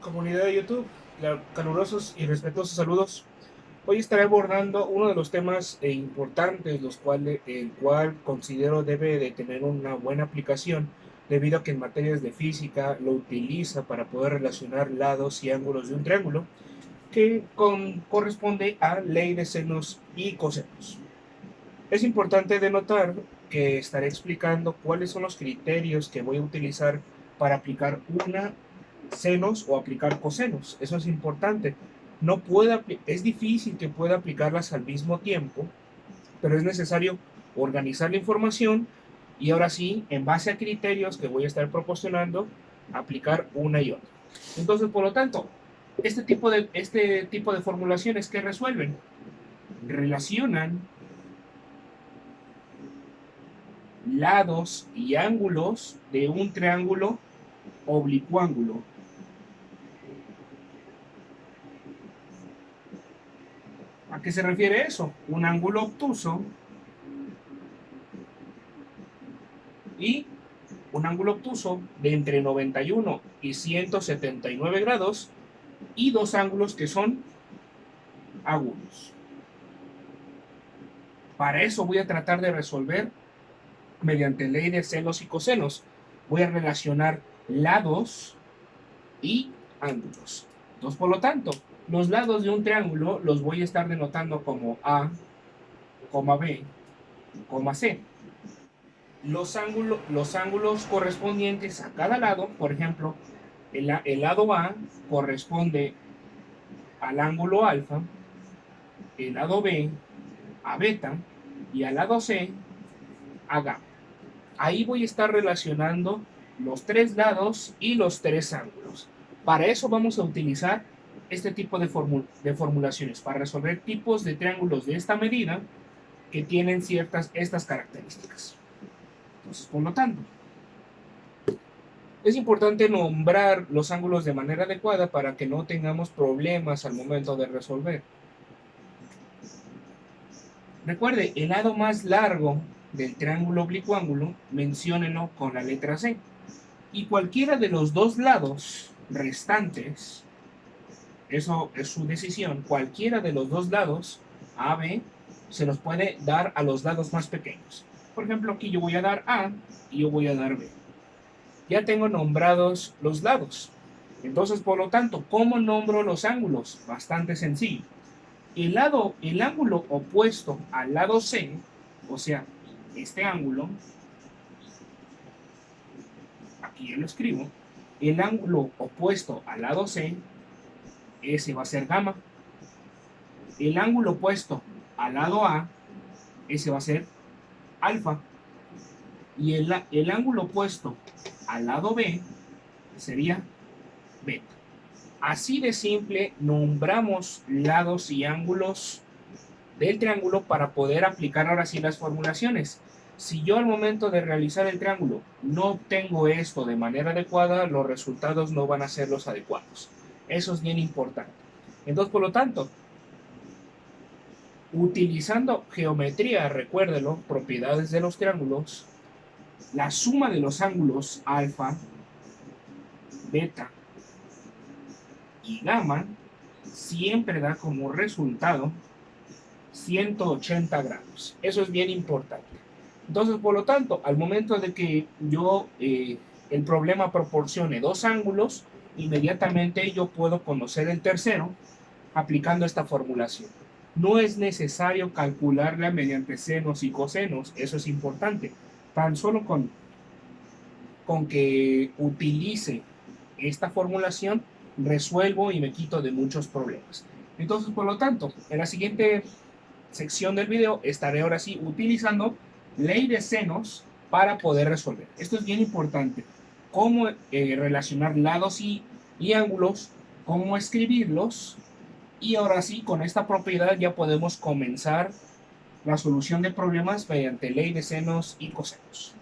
Comunidad de YouTube, calurosos y respetuosos saludos. Hoy estaré abordando uno de los temas importantes, el cual considero debe de tener una buena aplicación, debido a que en materias de física lo utiliza para poder relacionar lados y ángulos de un triángulo, corresponde a ley de senos y cosenos. Es importante denotar que estaré explicando cuáles son los criterios que voy a utilizar para aplicar una senos o aplicar cosenos. Eso es importante. No puede, es difícil que pueda aplicarlas al mismo tiempo, pero es necesario organizar la información y ahora sí, en base a criterios que voy a estar proporcionando, aplicar una y otra. Entonces, por lo tanto, este tipo de formulaciones que resuelven, relacionan lados y ángulos de un triángulo oblicuángulo. ¿A qué se refiere eso? Un ángulo obtuso y un ángulo obtuso de entre 91 y 179 grados y dos ángulos que son agudos. Para eso voy a tratar de resolver mediante ley de senos y cosenos. Voy a relacionar lados y ángulos. Entonces, por lo tanto, los lados de un triángulo los voy a estar denotando como A, B, C. Los ángulos correspondientes a cada lado, por ejemplo, el lado A corresponde al ángulo alfa, el lado B a beta y al lado C a gamma. Ahí voy a estar relacionando los tres lados y los tres ángulos. Para eso vamos a utilizar este tipo de formulaciones, para resolver tipos de triángulos de esta medida que tienen estas características. Entonces, por lo tanto, es importante nombrar los ángulos de manera adecuada para que no tengamos problemas al momento de resolver. Recuerde, el lado más largo del triángulo oblicuángulo, menciónenlo con la letra C. Y cualquiera de los dos lados restantes, eso es su decisión, cualquiera de los dos lados, A, B, se los puede dar a los lados más pequeños. Por ejemplo, aquí yo voy a dar A y yo voy a dar B. Ya tengo nombrados los lados. Entonces, por lo tanto, ¿cómo nombro los ángulos? Bastante sencillo. El ángulo opuesto al lado C, o sea, este ángulo, aquí yo lo escribo, el ángulo opuesto al lado C, ese va a ser gamma. El ángulo opuesto al lado A, ese va a ser alfa. Y el ángulo opuesto al lado B sería beta. Así de simple nombramos lados y ángulos del triángulo para poder aplicar ahora sí las formulaciones. Si yo al momento de realizar el triángulo no obtengo esto de manera adecuada, los resultados no van a ser los adecuados. Eso es bien importante. Entonces, por lo tanto, utilizando geometría, recuérdenlo, propiedades de los triángulos, la suma de los ángulos alfa, beta y gamma siempre da como resultado 180 grados. Eso es bien importante. Entonces, por lo tanto, al momento de que el problema proporcione dos ángulos, inmediatamente yo puedo conocer el tercero aplicando esta formulación. No es necesario calcularla mediante senos y cosenos, eso es importante. Tan solo con que utilice esta formulación, resuelvo y me quito de muchos problemas. Entonces, por lo tanto, en la siguiente sección del video estaré ahora sí utilizando ley de senos para poder resolver. Esto es bien importante. Cómo relacionar lados y ángulos, cómo escribirlos. Y ahora sí, con esta propiedad ya podemos comenzar la solución de problemas mediante ley de senos y cosenos.